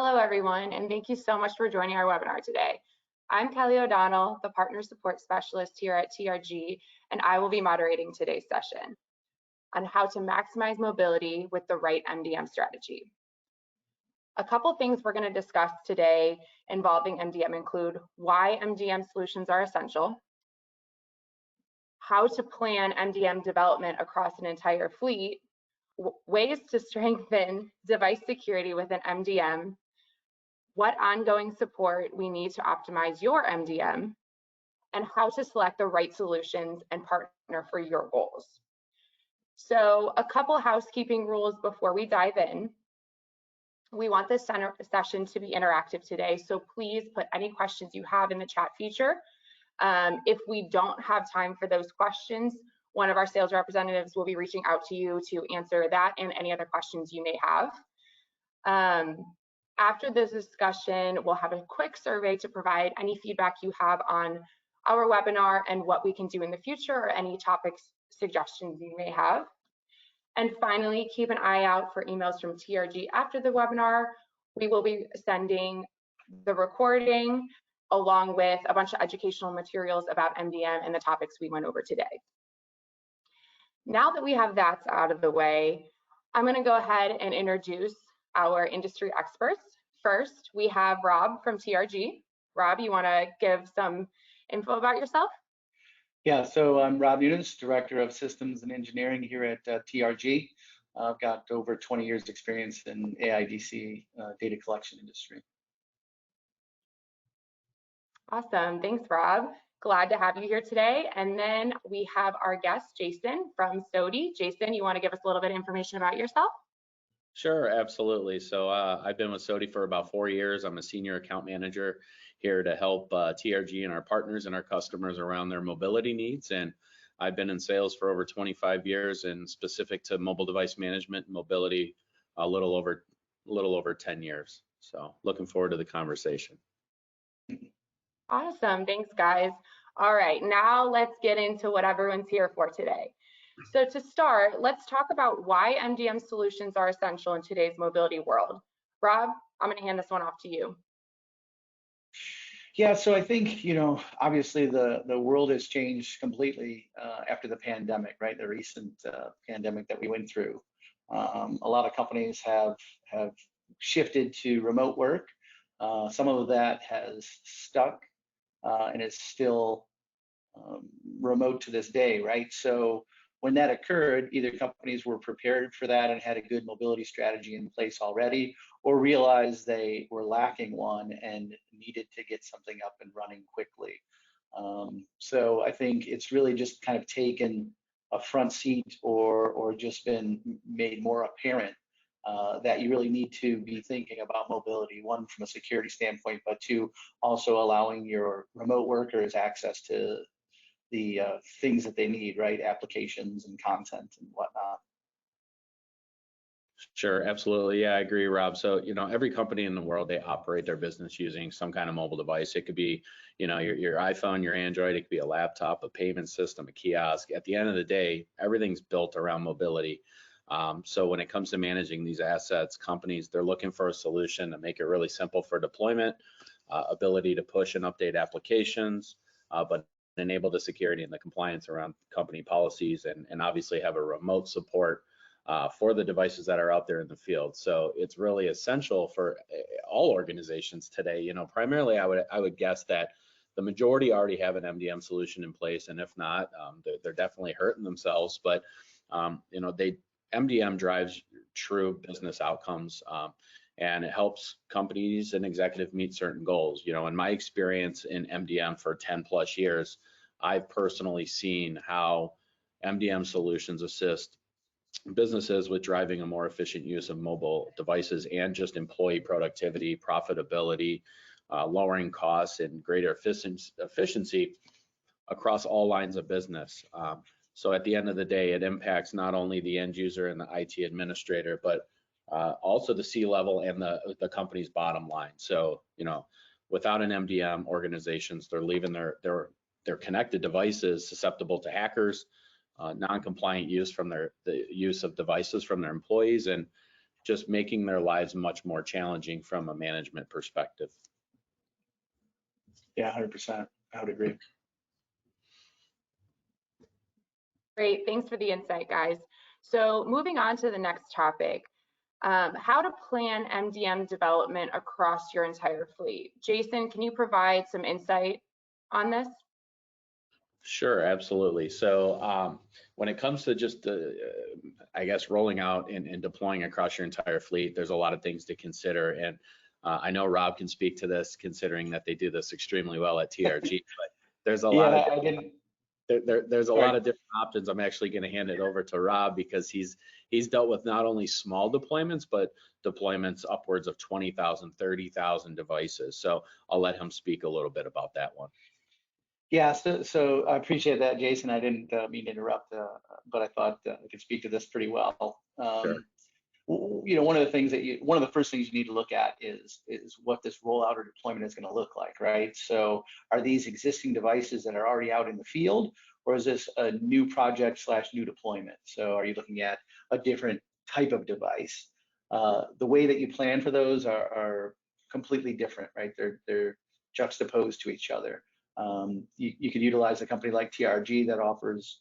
Hello, everyone, and thank you so much for joining our webinar today. I'm Kelly O'Donnell, the Partner Support Specialist here at TRG, and I will be moderating today's session on how to maximize mobility with the right MDM strategy. A couple things we're going to discuss today involving MDM include why MDM solutions are essential, how to plan MDM development across an entire fleet, ways to strengthen device security with an MDM, what ongoing support we need to optimize your MDM, and how to select the right solutions and partner for your goals. So a couple housekeeping rules before we dive in. We want this session to be interactive today, so please put any questions you have in the chat feature. If we don't have time for those questions, one of our sales representatives will be reaching out to you to answer that and any other questions you may have. After this discussion, we'll have a quick survey to provide any feedback you have on our webinar and what we can do in the future or any topics suggestions you may have. And finally, keep an eye out for emails from TRG after the webinar. We will be sending the recording along with a bunch of educational materials about MDM and the topics we went over today. Now that we have that out of the way, I'm going to go ahead and introduce our industry experts. First, we have Rob from TRG. Rob, you want to give some info about yourself? Yeah, so I'm Rob Nunes, Director of Systems and Engineering here at TRG. I've got over 20 years experience in AIDC data collection industry. Awesome, thanks Rob. Glad to have you here today. And then we have our guest, Jason from SOTI. Jason, you want to give us a little bit of information about yourself? Sure, absolutely. So I've been with SOTI for about 4 years. I'm a senior account manager here to help TRG and our partners and our customers around their mobility needs. And I've been in sales for over 25 years and specific to mobile device management and mobility a little over 10 years. So looking forward to the conversation. Awesome, thanks guys. All right, now let's get into what everyone's here for today. So to start, let's talk about why MDM solutions are essential in today's mobility world. Rob, I'm going to hand this one off to you. Yeah, so I think, obviously the world has changed completely after the pandemic, right? The recent pandemic that we went through. A lot of companies have shifted to remote work. Some of that has stuck and is still remote to this day, right? So when that occurred, either companies were prepared for that and had a good mobility strategy in place already, or realized they were lacking one and needed to get something up and running quickly. So I think it's really just kind of taken a front seat or just been made more apparent that you really need to be thinking about mobility, one from a security standpoint, but two, also allowing your remote workers access to the things that they need, right? Applications and content and whatnot. Sure, absolutely. Yeah, I agree, Rob. So, every company in the world, they operate their business using some kind of mobile device. It could be, your iPhone, your Android, it could be a laptop, a payment system, a kiosk. At the end of the day, everything's built around mobility. So when it comes to managing these assets, companies, they're looking for a solution to make it really simple for deployment, ability to push and update applications, but enable the security and the compliance around company policies and obviously have a remote support for the devices that are out there in the field. So it's really essential for all organizations today. Primarily I would guess that the majority already have an MDM solution in place, and if not, they're definitely hurting themselves. But MDM drives true business outcomes, and it helps companies and executives meet certain goals. In my experience in MDM for 10 plus years, I've personally seen how MDM solutions assist businesses with driving a more efficient use of mobile devices and just employee productivity, profitability, lowering costs, and greater efficiency across all lines of business. So at the end of the day, it impacts not only the end user and the IT administrator, but also the C-level and the company's bottom line. So, without an MDM, organizations, they're leaving their connected devices susceptible to hackers, non-compliant use from the use of devices from their employees, and just making their lives much more challenging from a management perspective. Yeah, 100%. I would agree. Great, thanks for the insight, guys. So moving on to the next topic, how to plan MDM development across your entire fleet. Jason, can you provide some insight on this? Sure, absolutely. So when it comes to just, I guess, rolling out and deploying across your entire fleet, there's a lot of things to consider. And I know Rob can speak to this, considering that they do this extremely well at TRG. But there's a lot of there's a lot of different options. I'm actually going to hand it over to Rob because he's dealt with not only small deployments, but deployments upwards of 20,000, 30,000 devices. So I'll let him speak a little bit about that one. Yeah, so I appreciate that, Jason. I didn't mean to interrupt, but I thought I could speak to this pretty well. Sure. You know, one of the first things you need to look at is what this rollout or deployment is going to look like, right? So are these existing devices that are already out in the field, or is this a new project / new deployment? So are you looking at a different type of device? The way that you plan for those are completely different, right? They're juxtaposed to each other. You can utilize a company like TRG that offers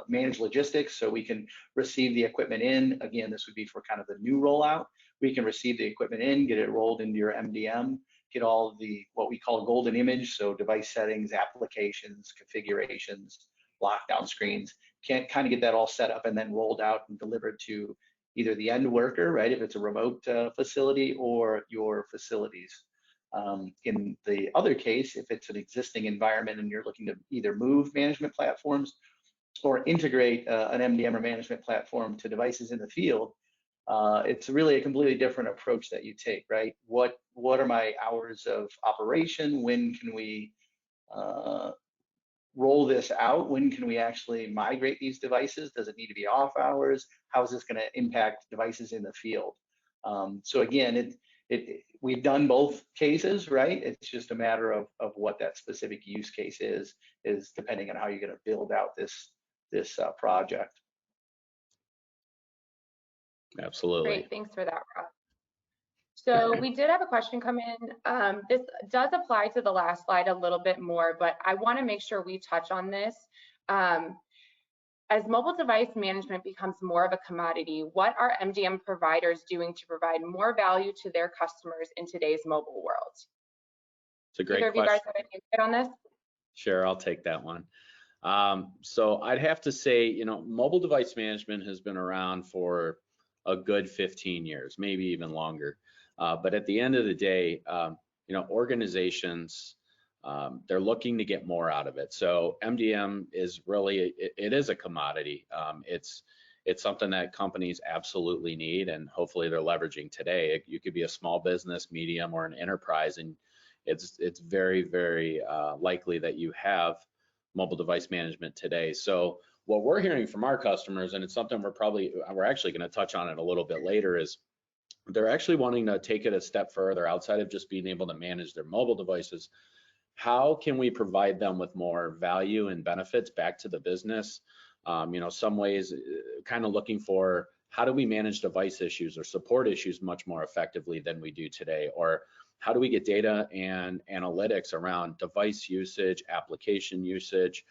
managed logistics, so we can receive the equipment in. Again, this would be for kind of the new rollout. We can receive the equipment in, get it rolled into your MDM, get all of the what we call golden image, so device settings, applications, configurations, lockdown screens. Can kind of get that all set up and then rolled out and delivered to either the end worker, right, if it's a remote facility, or your facilities. In the other case, if it's an existing environment and you're looking to either move management platforms or integrate an MDM or management platform to devices in the field, it's really a completely different approach that you take, right? What are my hours of operation? When can we roll this out? When can we actually migrate these devices? Does it need to be off hours? How is this going to impact devices in the field? So again, we've done both cases, right? It's just a matter of what that specific use case is depending on how you're going to build out this project. Absolutely. Great, thanks for that, Rob. So we did have a question come in. This does apply to the last slide a little bit more, but I want to make sure we touch on this. As mobile device management becomes more of a commodity, what are MDM providers doing to provide more value to their customers in today's mobile world? It's a great question. Either of you guys have any input on this? Sure, I'll take that one. So I'd have to say, you know, mobile device management has been around for a good 15 years, maybe even longer. But at the end of the day, you know, organizations, they're looking to get more out of it. So MDM is really, it is a commodity. It's something that companies absolutely need, and hopefully they're leveraging today. You could be a small business, medium, or an enterprise, and it's very, very likely that you have mobile device management today. So what we're hearing from our customers, and it's something we're actually going to touch on it a little bit later, is they're actually wanting to take it a step further outside of just being able to manage their mobile devices. How can we provide them with more value and benefits back to the business? You know, some ways kind of looking for how do we manage device issues or support issues much more effectively than we do today? Or how do we get data and analytics around device usage, application usage,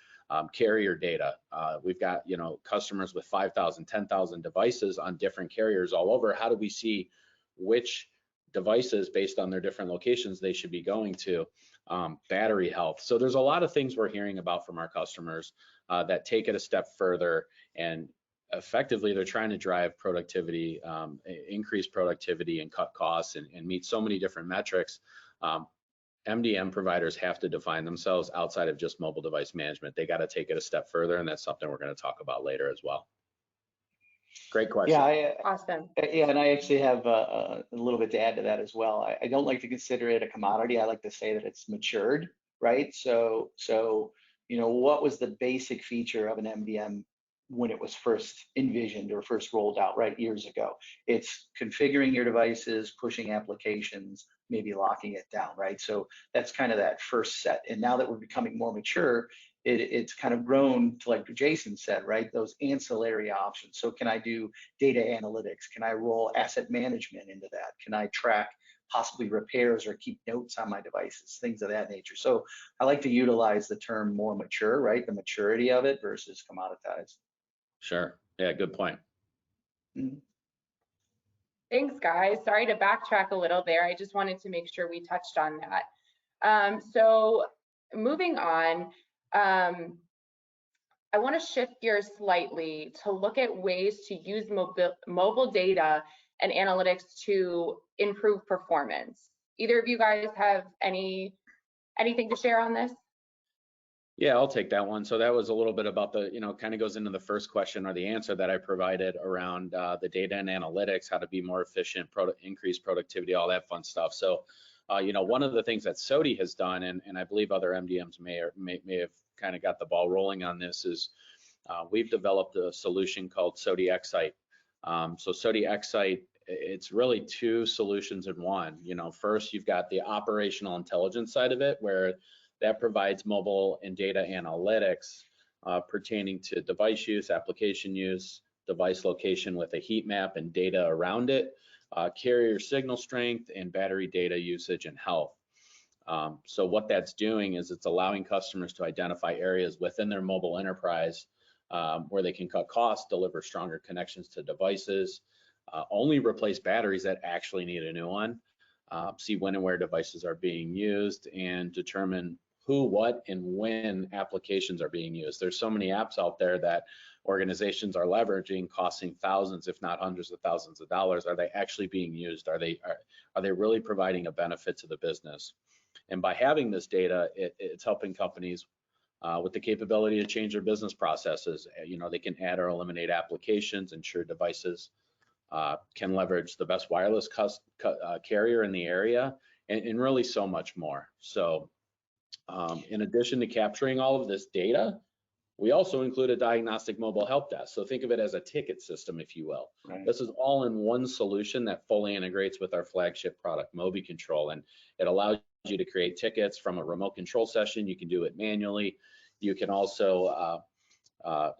carrier data? We've got, you know, customers with 5,000, 10,000 devices on different carriers all over. How do we see which devices based on their different locations they should be going to? Battery health. So there's a lot of things we're hearing about from our customers that take it a step further, and effectively they're trying to drive productivity, increase productivity and cut costs and meet so many different metrics. MDM providers have to define themselves outside of just mobile device management. They got to take it a step further, and that's something we're going to talk about later as well. Great question. Yeah, Awesome. Yeah, and I actually have a little bit to add to that as well. I don't like to consider it a commodity. I like to say that it's matured, right? So you know, what was the basic feature of an MDM when it was first envisioned or first rolled out, right, years ago? It's configuring your devices, pushing applications, maybe locking it down, right? So that's kind of that first set. And now that we're becoming more mature, it's kind of grown to, like Jason said, right, those ancillary options. So can I do data analytics? Can I roll asset management into that? Can I track possibly repairs or keep notes on my devices, things of that nature? So I like to utilize the term more mature, right, the maturity of it versus commoditized. Sure. Yeah, good point. Mm-hmm. Thanks, guys. Sorry to backtrack a little there. I just wanted to make sure we touched on that. So moving on, I want to shift gears slightly to look at ways to use mobile data and analytics to improve performance. Either of you guys have anything to share on this? Yeah, I'll take that one. So that was a little bit about the, kind of goes into the first question or the answer that I provided around the data and analytics, how to be more efficient, increase productivity, all that fun stuff. So, one of the things that SOTI has done, and I believe other MDMs may have kind of got the ball rolling on this, is we've developed a solution called SOTI Excite. So SOTI Excite, it's really two solutions in one. First you've got the operational intelligence side of it, where that provides mobile and data analytics pertaining to device use, application use, device location with a heat map and data around it, carrier signal strength, and battery data usage and health. So what that's doing is it's allowing customers to identify areas within their mobile enterprise where they can cut costs, deliver stronger connections to devices, only replace batteries that actually need a new one, see when and where devices are being used, and determine who, what, and when applications are being used. There's so many apps out there that organizations are leveraging, costing thousands, if not hundreds of thousands of dollars. Are they actually being used? Are they really providing a benefit to the business? And by having this data, it's helping companies with the capability to change their business processes. They can add or eliminate applications, ensure devices can leverage the best wireless carrier in the area, and really so much more. So in addition to capturing all of this data, we also include a diagnostic mobile help desk. So think of it as a ticket system, if you will. Right. This is all in one solution that fully integrates with our flagship product, MobiControl, and it allows you to create tickets from a remote control session. You can do it manually. You can also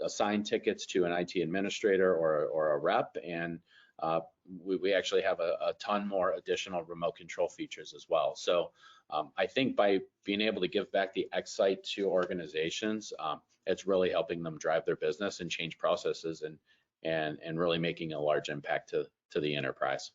assign tickets to an IT administrator or a rep, and we actually have a ton more additional remote control features as well. So I think by being able to give back the Excite to organizations, it's really helping them drive their business and change processes and really making a large impact to the enterprise.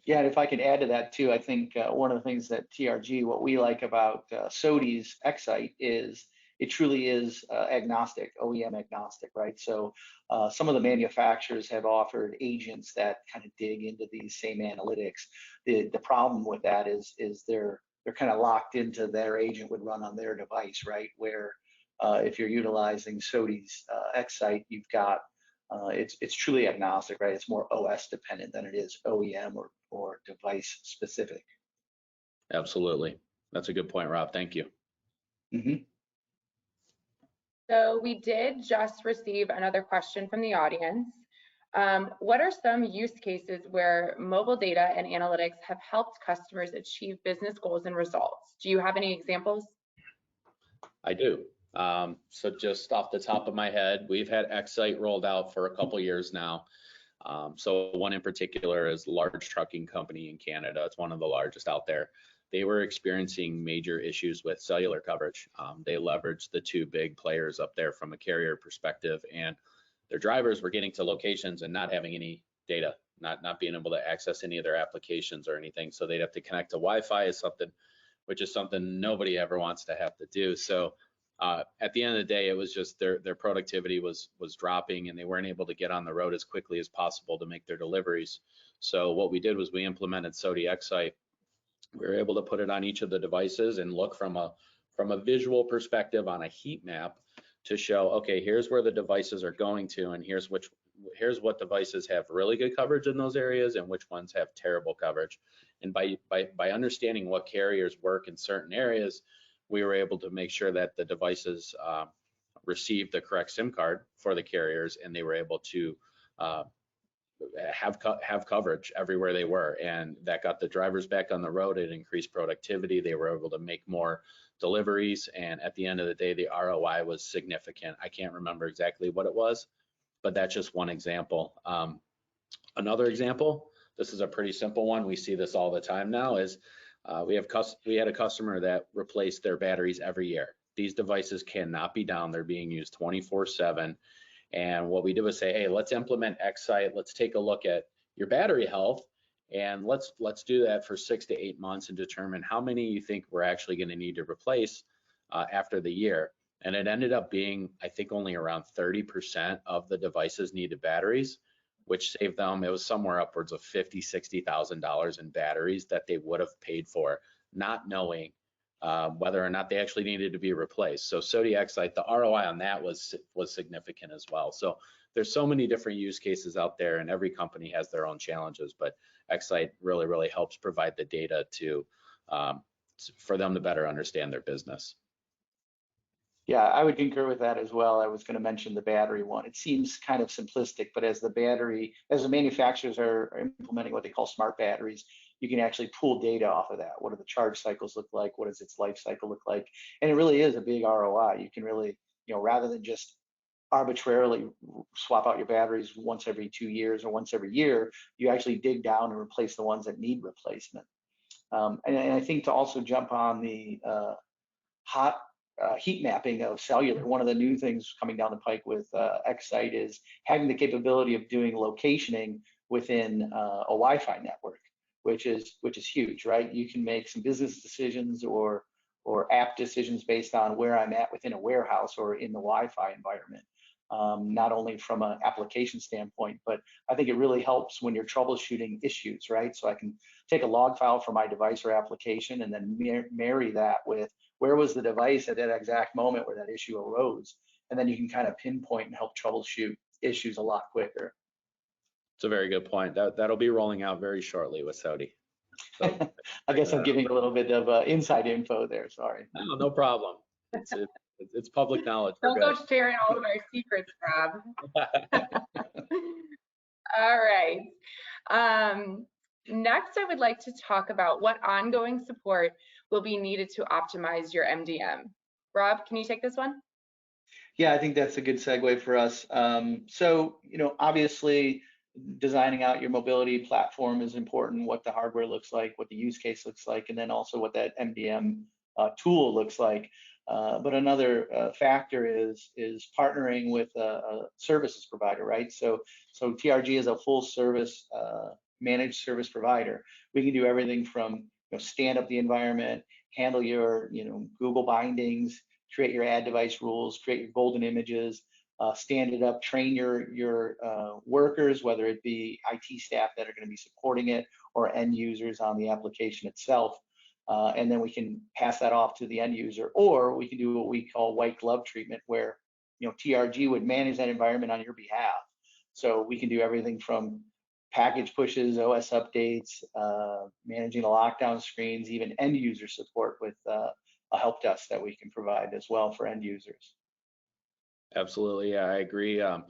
Yeah, and if I could add to that too, I think one of the things that TRG, what we like about SOTI's Excite is it truly is agnostic, OEM agnostic, right? So some of the manufacturers have offered agents that kind of dig into these same analytics. The problem with that is they're kind of locked into their agent would run on their device, right? Where if you're utilizing SOTI's Excite, you've got it's truly agnostic, right? It's more OS dependent than it is OEM or device specific. Absolutely. That's a good point, Rob. Thank you. Mm-hmm. So we did just receive another question from the audience. What are some use cases where mobile data and analytics have helped customers achieve business goals and results? Do you have any examples? I do. So just off the top of my head, we've had Excite rolled out for a couple years now. So one in particular is a large trucking company in Canada. It's one of the largest out there. They were experiencing major issues with cellular coverage. They leveraged the two big players up there from a carrier perspective, and their drivers were getting to locations and not having any data, not being able to access any of their applications or anything. So they'd have to connect to Wi-Fi, which is something nobody ever wants to have to do. So at the end of the day, it was just their productivity was dropping, and they weren't able to get on the road as quickly as possible to make their deliveries. So what we did was we implemented SOTI Excite. We were able to put it on each of the devices and look from a visual perspective on a heat map to show, okay, here's where the devices are going to, and here's what devices have really good coverage in those areas and which ones have terrible coverage. And by understanding what carriers work in certain areas, we were able to make sure that the devices received the correct SIM card for the carriers, and they were able to have coverage everywhere they were, and that got the drivers back on the road. It increased productivity. They were able to make more deliveries, and at the end of the day, the ROI was significant. I can't remember exactly what it was, but that's just one example. Another example, this is a pretty simple one. We see this all the time now, is we had a customer that replaced their batteries every year. These devices cannot be down. They're being used 24/7. And what we did was say, hey, let's implement X-Site. Let's take a look at your battery health, and let's do that for 6 to 8 months and determine how many you think we're actually going to need to replace after the year. And it ended up being, I think, only around 30% of the devices needed batteries, which saved them, it was somewhere upwards of $50,000, $60,000 in batteries that they would have paid for, not knowing whether or not they actually needed to be replaced. So SOTI X-Site, the ROI on that was significant as well. So there's so many different use cases out there, and every company has their own challenges, but X-Site really helps provide the data for them to better understand their business. Yeah, I would concur with that as well. I was going to mention the battery one. It seems kind of simplistic, but as the manufacturers are implementing what they call smart batteries, you can actually pull data off of that. What do the charge cycles look like? What does its life cycle look like? And it really is a big ROI. You can really, rather than just arbitrarily swap out your batteries once every 2 years or once every year, you actually dig down and replace the ones that need replacement. And I think to also jump on the heat mapping of cellular. One of the new things coming down the pike with X-Site is having the capability of doing locationing within a Wi-Fi network, which is huge, right? You can make some business decisions or app decisions based on where I'm at within a warehouse or in the Wi-Fi environment. Not only from an application standpoint, but I think it really helps when you're troubleshooting issues, right? So I can take a log file from my device or application and then marry that with where was the device at that exact moment where that issue arose. And then you can kind of pinpoint and help troubleshoot issues a lot quicker. It's a very good point. That'll be rolling out very shortly with SOTI. So, I guess I'm giving a little bit of inside info there, sorry. No problem. It's public knowledge. Don't go sharing all of our secrets, Rob. All right. Next, I would like to talk about what ongoing support will be needed to optimize your MDM. Rob, can you take this one? Yeah, I think that's a good segue for us. So, obviously designing out your mobility platform is important, what the hardware looks like, what the use case looks like, and then also what that MDM tool looks like. But another factor is partnering with a services provider, right? So TRG is a full service managed service provider. We can do everything from stand up the environment, handle your Google bindings, create your ad device rules, create your golden images, stand it up, train your workers, whether it be IT staff that are going to be supporting it or end users on the application itself. And then we can pass that off to the end user, or we can do what we call white glove treatment, where TRG would manage that environment on your behalf. So we can do everything from package pushes, OS updates, managing the lockdown screens, even end user support with a help desk that we can provide as well for end users. Absolutely, yeah, I agree. At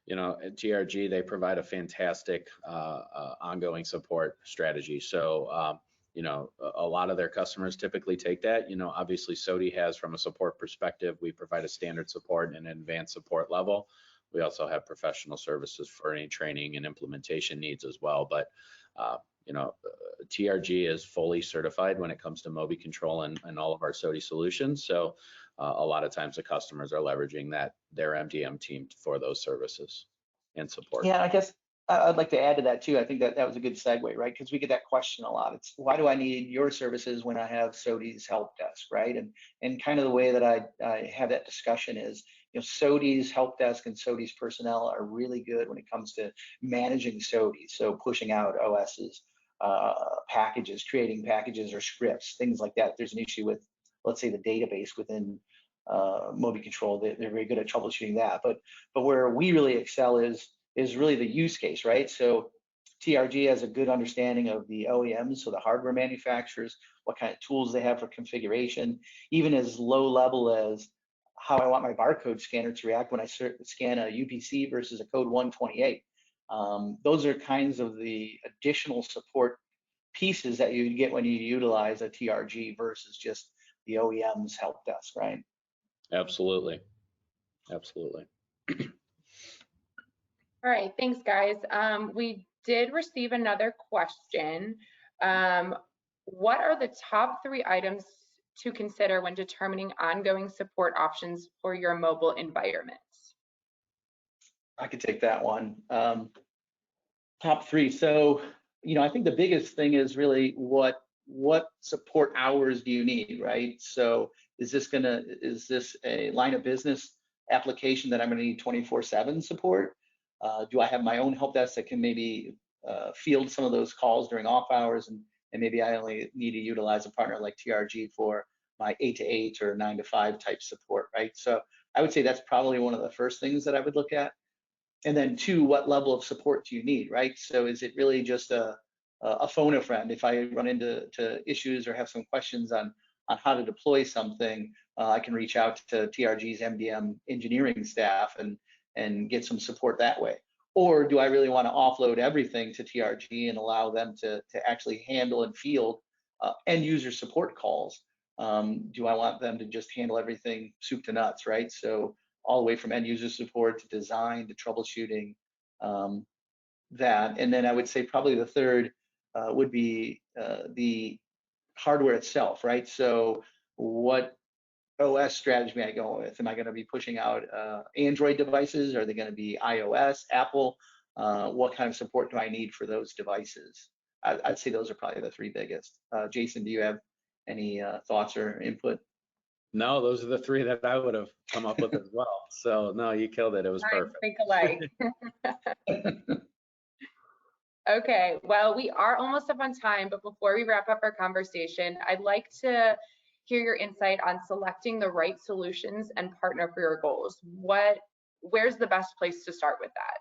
TRG, they provide a fantastic ongoing support strategy. So, a lot of their customers typically take that. Obviously SOTI has, from a support perspective, we provide a standard support and an advanced support level. We also have professional services for any training and implementation needs as well. But, TRG is fully certified when it comes to MobiControl and all of our SOTI solutions. So a lot of times the customers are leveraging their MDM team for those services and support. Yeah, I guess I'd like to add to that too. I think that was a good segue, right? Because we get that question a lot. It's, why do I need your services when I have SOTI's help desk, right? And kind of the way that I have that discussion is, SOTI's help desk and SOTI's personnel are really good when it comes to managing SOTI. So pushing out OS's packages, creating packages or scripts, things like that. If there's an issue with, let's say, the database within MobiControl, they're very good at troubleshooting that. But where we really excel is really the use case, right? So TRG has a good understanding of the OEMs, so the hardware manufacturers, what kind of tools they have for configuration, even as low level as how I want my barcode scanner to react when I scan a UPC versus a code 128. Those are kinds of the additional support pieces that you get when you utilize a TRG versus just OEM's help desk, right? Absolutely. Absolutely. All right, thanks guys. We did receive another question. What are the top 3 items to consider when determining ongoing support options for your mobile environments? I could take that one. Top 3. So, I think the biggest thing is really what support hours do you need, right? So is this a line of business application that I'm gonna need 24/7 support? Do I have my own help desk that can maybe field some of those calls during off hours, and maybe I only need to utilize a partner like TRG for my 8 to 8 or 9 to 5 type support, right? So I would say that's probably one of the first things that I would look at. And then 2, what level of support do you need, right? So is it really just a phone a friend? If I run into issues or have some questions on how to deploy something, I can reach out to TRG's MDM engineering staff and get some support that way. Or do I really want to offload everything to TRG and allow them to actually handle and field end user support calls? Do I want them to just handle everything soup to nuts, right? So all the way from end user support to design to troubleshooting, that. And then I would say probably the third would be the hardware itself, right? So what OS strategy am I going with? Am I going to be pushing out Android devices? Are they going to be iOS, Apple? What kind of support do I need for those devices? I'd say those are probably the 3 biggest. Jason, do you have any thoughts or input? No, those are the 3 that I would have come up with as well. So no, you killed it. It was perfect. Think alike. Okay, well, we are almost up on time, but before we wrap up our conversation, I'd like to hear your insight on selecting the right solutions and partner for your goals. Where's the best place to start with that?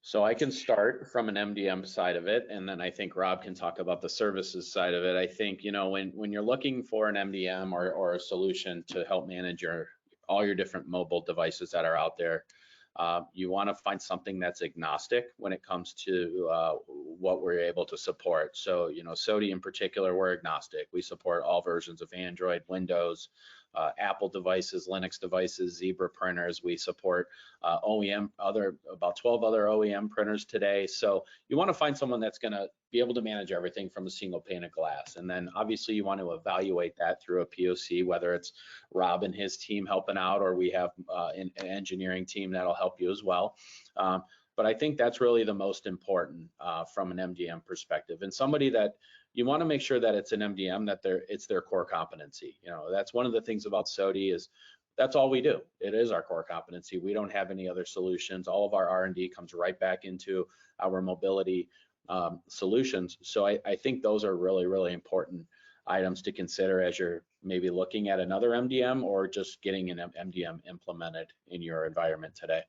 So I can start from an MDM side of it, and then I think Rob can talk about the services side of it. I think, when you're looking for an MDM or a solution to help manage all your different mobile devices that are out there, you want to find something that's agnostic when it comes to what we're able to support. So, SOTI in particular, we're agnostic. We support all versions of Android, Windows, Apple devices, Linux devices, Zebra printers. We support about 12 other OEM printers today. So you want to find someone that's going to be able to manage everything from a single pane of glass. And then obviously you want to evaluate that through a POC, whether it's Rob and his team helping out, or we have an engineering team that'll help you as well. But I think that's really the most important from an MDM perspective, and somebody that you want to make sure that it's an MDM that it's their core competency. That's one of the things about SOTI is that's all we do. It is our core competency. We don't have any other solutions. All of our R&D comes right back into our mobility solutions. So I think those are really, really important items to consider as you're maybe looking at another MDM or just getting an MDM implemented in your environment today.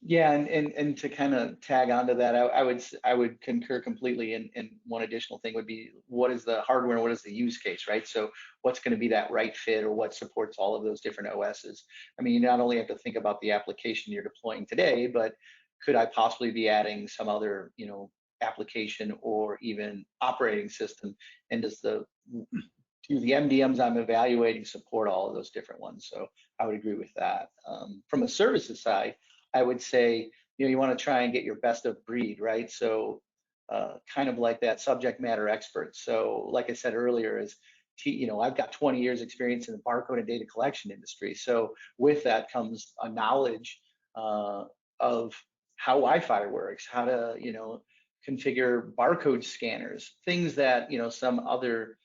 Yeah, and to kind of tag onto that, I would concur completely. And one additional thing would be, what is the hardware and what is the use case, right? So what's going to be that right fit, or what supports all of those different OSs? I mean, you not only have to think about the application you're deploying today, but could I possibly be adding some other, application or even operating system? And do the MDMs I'm evaluating support all of those different ones? So I would agree with that. From a services side, I would say, you want to try and get your best of breed, right? So kind of like that subject matter expert. So like I said earlier, I've got 20 years experience in the barcode and data collection industry. So with that comes a knowledge of how Wi-Fi works, how to, configure barcode scanners, things that, some other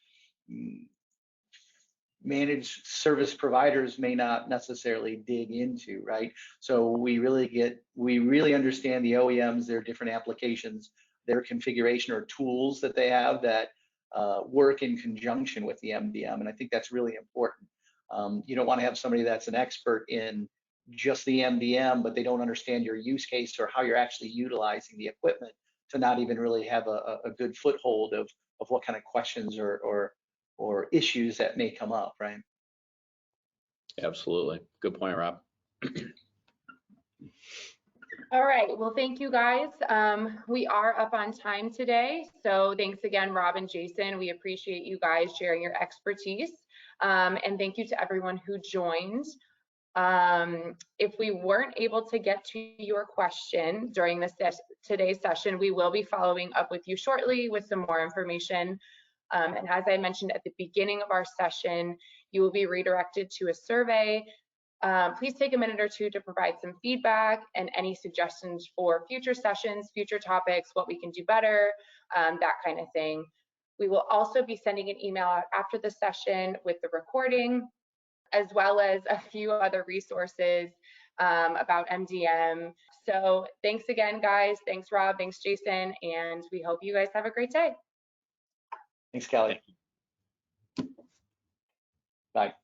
managed service providers may not necessarily dig into, right? So we really understand the OEMs, their different applications, their configuration or tools that they have that work in conjunction with the MDM. And I think that's really important. You don't want to have somebody that's an expert in just the MDM, but they don't understand your use case or how you're actually utilizing the equipment to not even really have a good foothold of what kind of questions or issues that may come up, right? Absolutely. Good point, Rob. All right, well, thank you guys. We are up on time today, so thanks again, Rob and Jason. We appreciate you guys sharing your expertise, and thank you to everyone who joined. If we weren't able to get to your question during today's session, we will be following up with you shortly with some more information. And as I mentioned at the beginning of our session, you will be redirected to a survey. Please take a minute or two to provide some feedback and any suggestions for future sessions, future topics, what we can do better, that kind of thing. We will also be sending an email out after the session with the recording, as well as a few other resources about MDM. So thanks again, guys. Thanks, Rob. Thanks, Jason. And we hope you guys have a great day. Thanks, Kelly. Bye.